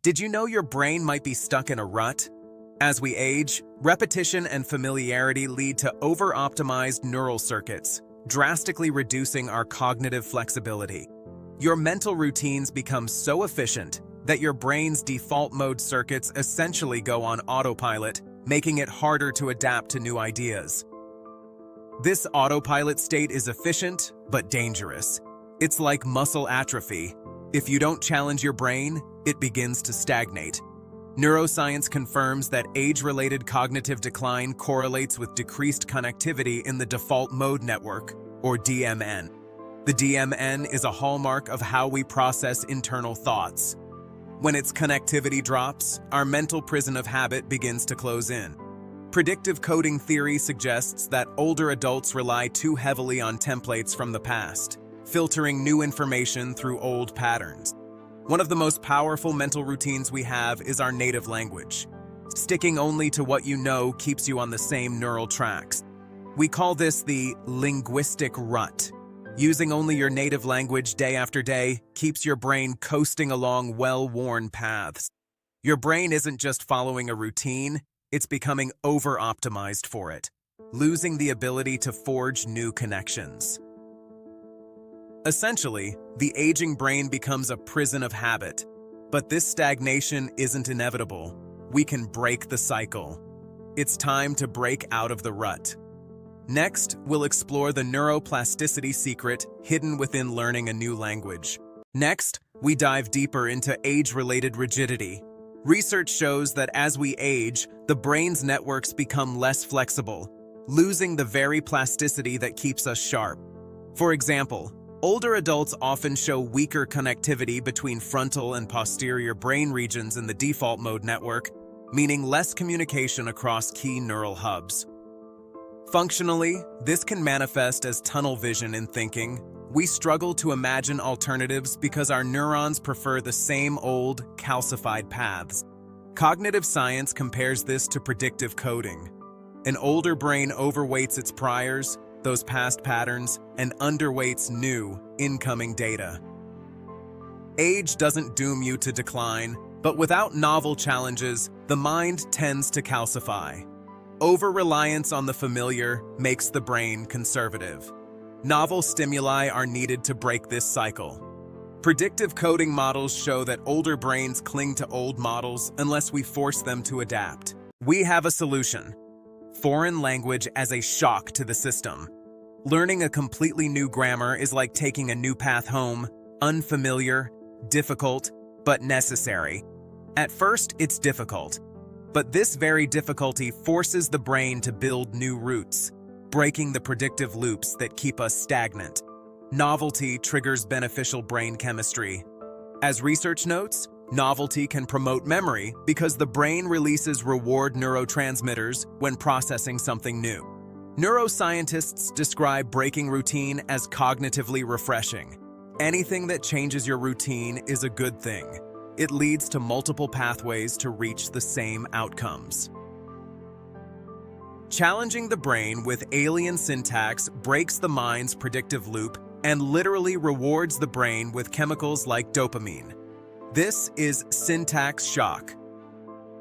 Did you know your brain might be stuck in a rut? As we age, repetition and familiarity lead to over-optimized neural circuits, drastically reducing our cognitive flexibility. Your mental routines become so efficient that your brain's default mode circuits essentially go on autopilot, making it harder to adapt to new ideas. This autopilot state is efficient, but dangerous. It's like muscle atrophy. If you don't challenge your brain, it begins to stagnate. Neuroscience confirms that age-related cognitive decline correlates with decreased connectivity in the default mode network, or DMN. The DMN is a hallmark of how we process internal thoughts. When its connectivity drops, our mental prison of habit begins to close in. Predictive coding theory suggests that older adults rely too heavily on templates from the past, filtering new information through old patterns. One of the most powerful mental routines we have is our native language. Sticking only to what you know keeps you on the same neural tracks. We call this the linguistic rut. Using only your native language day after day keeps your brain coasting along well-worn paths. Your brain isn't just following a routine, it's becoming over-optimized for it, losing the ability to forge new connections. Essentially, the aging brain becomes a prison of habit. But this stagnation isn't inevitable. We can break the cycle. It's time to break out of the rut. Next, we'll explore the neuroplasticity secret hidden within learning a new language. Next, we dive deeper into age-related rigidity. Research shows that as we age, the brain's networks become less flexible, losing the very plasticity that keeps us sharp. For example, older adults often show weaker connectivity between frontal and posterior brain regions in the default mode network, meaning less communication across key neural hubs. Functionally, this can manifest as tunnel vision in thinking. We struggle to imagine alternatives because our neurons prefer the same old, calcified paths. Cognitive science compares this to predictive coding. An older brain overweights its priors, those past patterns, and underweights new, incoming data. Age doesn't doom you to decline, but without novel challenges, the mind tends to calcify. Over-reliance on the familiar makes the brain conservative. Novel stimuli are needed to break this cycle. Predictive coding models show that older brains cling to old models unless we force them to adapt. We have a solution: foreign language as a shock to the system. Learning a completely new grammar is like taking a new path home, unfamiliar, difficult, but necessary. At first, it's difficult, but this very difficulty forces the brain to build new routes, breaking the predictive loops that keep us stagnant. Novelty triggers beneficial brain chemistry. As research notes, novelty can promote memory because the brain releases reward neurotransmitters when processing something new. Neuroscientists describe breaking routine as cognitively refreshing. Anything that changes your routine is a good thing. It leads to multiple pathways to reach the same outcomes. Challenging the brain with alien syntax breaks the mind's predictive loop and literally rewards the brain with chemicals like dopamine. This is syntax shock.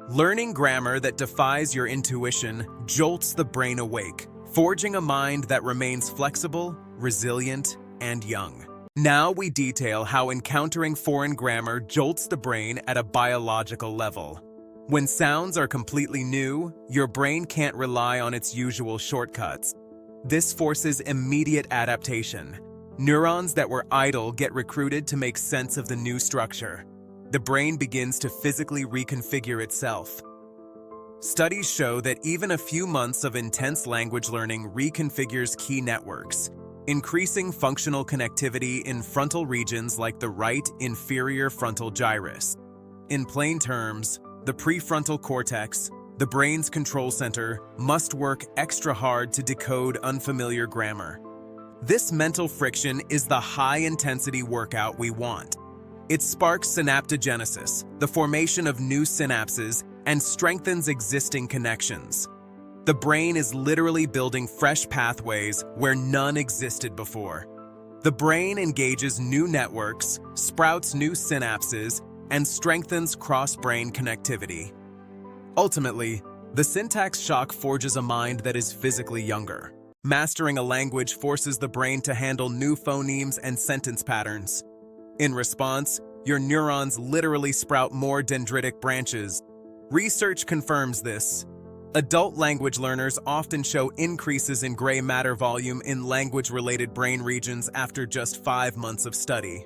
Learning grammar that defies your intuition jolts the brain awake, forging a mind that remains flexible, resilient, and young. Now we detail how encountering foreign grammar jolts the brain at a biological level. When sounds are completely new, your brain can't rely on its usual shortcuts. This forces immediate adaptation. Neurons that were idle get recruited to make sense of the new structure. The brain begins to physically reconfigure itself. Studies show that even a few months of intense language learning reconfigures key networks, increasing functional connectivity in frontal regions like the right inferior frontal gyrus. In plain terms, the prefrontal cortex, the brain's control center, must work extra hard to decode unfamiliar grammar. This mental friction is the high-intensity workout we want. It sparks synaptogenesis, the formation of new synapses, and strengthens existing connections. The brain is literally building fresh pathways where none existed before. The brain engages new networks, sprouts new synapses, and strengthens cross-brain connectivity. Ultimately, the syntax shock forges a mind that is physically younger. Mastering a language forces the brain to handle new phonemes and sentence patterns. In response, your neurons literally sprout more dendritic branches. Research confirms this. Adult language learners often show increases in gray matter volume in language-related brain regions after just 5 months of study.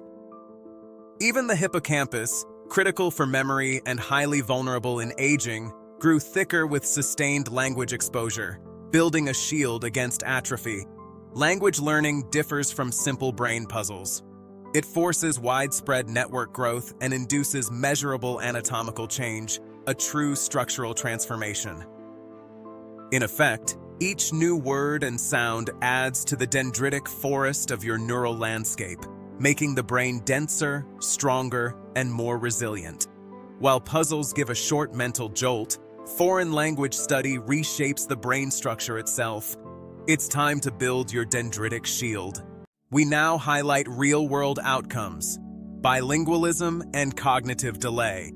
Even the hippocampus, critical for memory and highly vulnerable in aging, grew thicker with sustained language exposure, building a shield against atrophy. Language learning differs from simple brain puzzles. It forces widespread network growth and induces measurable anatomical change, a true structural transformation. In effect, each new word and sound adds to the dendritic forest of your neural landscape, making the brain denser, stronger, and more resilient. While puzzles give a short mental jolt, foreign language study reshapes the brain structure itself. It's time to build your dendritic shield. We now highlight real-world outcomes, bilingualism and cognitive delay.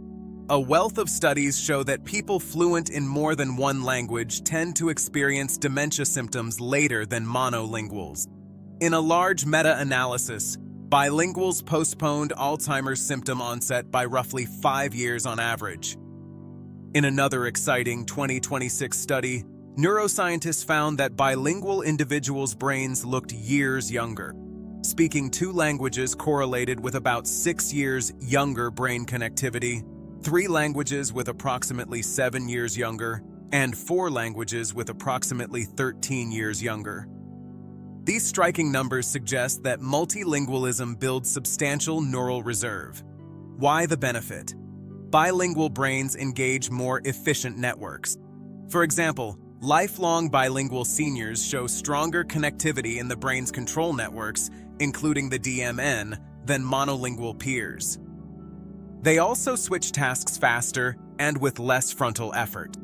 A wealth of studies show that people fluent in more than one language tend to experience dementia symptoms later than monolinguals. In a large meta-analysis, bilinguals postponed Alzheimer's symptom onset by roughly 5 years on average. In another exciting 2026 study, neuroscientists found that bilingual individuals' brains looked years younger. Speaking 2 languages correlated with about 6 years younger brain connectivity, 3 languages with approximately 7 years younger, and 4 languages with approximately 13 years younger. These striking numbers suggest that multilingualism builds substantial neural reserve. Why the benefit? Bilingual brains engage more efficient networks. For example, lifelong bilingual seniors show stronger connectivity in the brain's control networks, including the DMN, than monolingual peers. They also switch tasks faster and with less frontal effort.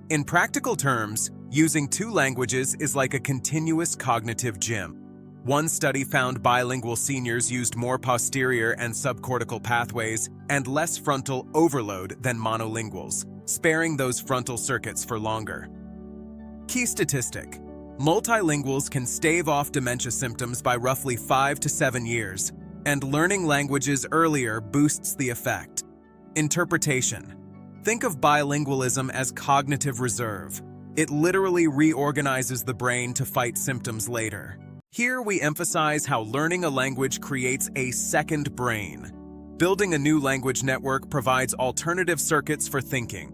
In practical terms, using 2 languages is like a continuous cognitive gym. One study found bilingual seniors used more posterior and subcortical pathways and less frontal overload than monolinguals, sparing those frontal circuits for longer. Key statistic: multilinguals can stave off dementia symptoms by roughly 5 to 7 years, and learning languages earlier boosts the effect. Interpretation: think of bilingualism as cognitive reserve. It literally reorganizes the brain to fight symptoms later. Here we emphasize how learning a language creates a second brain. Building a new language network provides alternative circuits for thinking.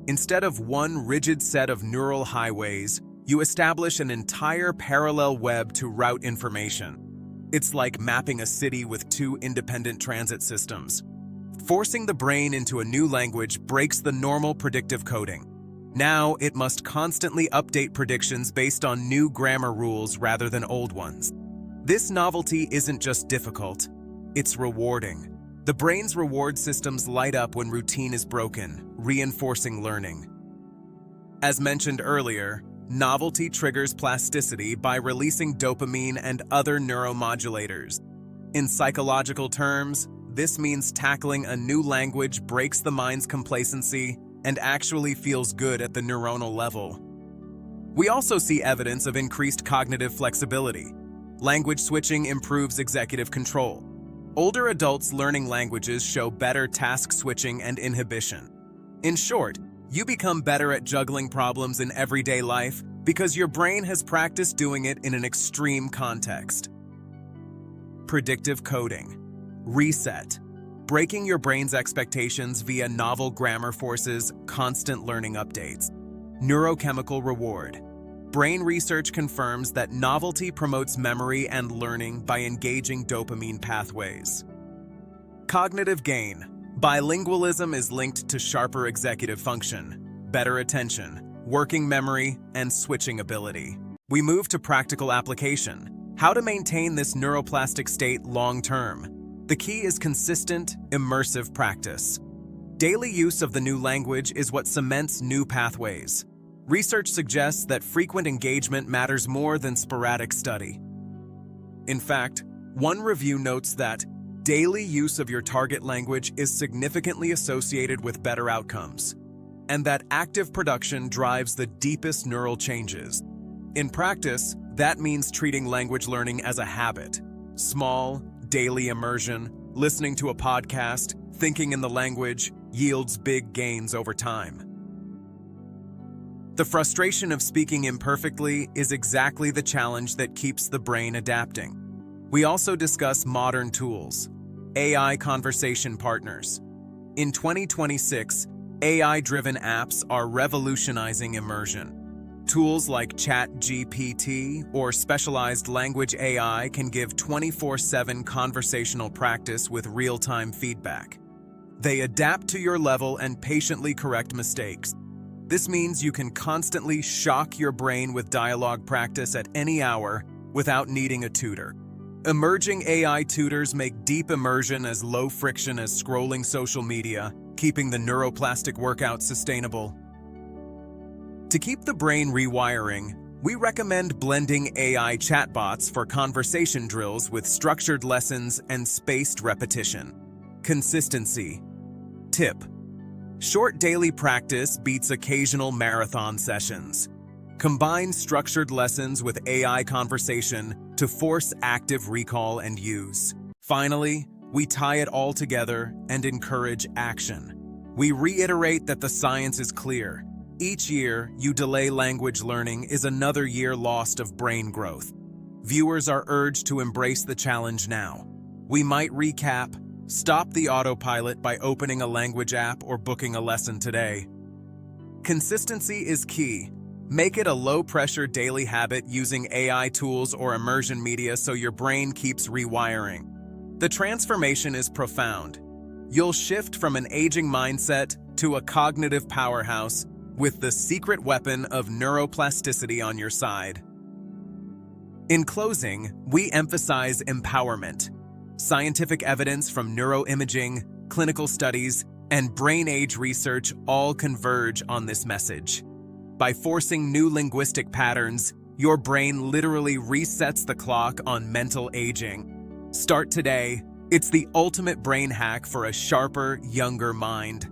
Instead of one rigid set of neural highways, you establish an entire parallel web to route information. It's like mapping a city with 2 independent transit systems. Forcing the brain into a new language breaks the normal predictive coding. Now it must constantly update predictions based on new grammar rules rather than old ones. This novelty isn't just difficult, it's rewarding. The brain's reward systems light up when routine is broken, reinforcing learning. As mentioned earlier, novelty triggers plasticity by releasing dopamine and other neuromodulators. In psychological terms, this means tackling a new language breaks the mind's complacency and actually feels good at the neuronal level. We also see evidence of increased cognitive flexibility. Language switching improves executive control. Older adults learning languages show better task switching and inhibition. In short, you become better at juggling problems in everyday life because your brain has practiced doing it in an extreme context. Predictive coding. Reset. Breaking your brain's expectations via novel grammar forces constant learning updates. Neurochemical reward. Brain research confirms that novelty promotes memory and learning by engaging dopamine pathways. Cognitive gain. Bilingualism is linked to sharper executive function, better attention, working memory, and switching ability. We move to practical application. How to maintain this neuroplastic state long-term. The key is consistent, immersive practice. Daily use of the new language is what cements new pathways. Research suggests that frequent engagement matters more than sporadic study. In fact, one review notes that Daily use of your target language is significantly associated with better outcomes, and that active production drives the deepest neural changes. In practice, that means treating language learning as a habit. Small, daily immersion, listening to a podcast, thinking in the language, yields big gains over time. The frustration of speaking imperfectly is exactly the challenge that keeps the brain adapting. We also discuss modern tools, AI conversation partners. In 2026, AI-driven apps are revolutionizing immersion. Tools like ChatGPT or specialized language AI can give 24/7 conversational practice with real-time feedback. They adapt to your level and patiently correct mistakes. This means you can constantly shock your brain with dialogue practice at any hour without needing a tutor. Emerging AI tutors make deep immersion as low friction as scrolling social media, keeping the neuroplastic workout sustainable. To keep the brain rewiring, we recommend blending AI chatbots for conversation drills with structured lessons and spaced repetition. Consistency. Tip: short daily practice beats occasional marathon sessions. Combine structured lessons with AI conversation to force active recall and use. Finally, we tie it all together and encourage action. We reiterate that the science is clear. Each year you delay language learning is another year lost of brain growth. Viewers are urged to embrace the challenge now. We might recap: stop the autopilot by opening a language app or booking a lesson today. Consistency is key. Make it a low-pressure daily habit using AI tools or immersion media so your brain keeps rewiring. The transformation is profound. You'll shift from an aging mindset to a cognitive powerhouse with the secret weapon of neuroplasticity on your side. In closing, we emphasize empowerment. Scientific evidence from neuroimaging, clinical studies, and brain age research all converge on this message. By forcing new linguistic patterns, your brain literally resets the clock on mental aging. Start today. It's the ultimate brain hack for a sharper, younger mind.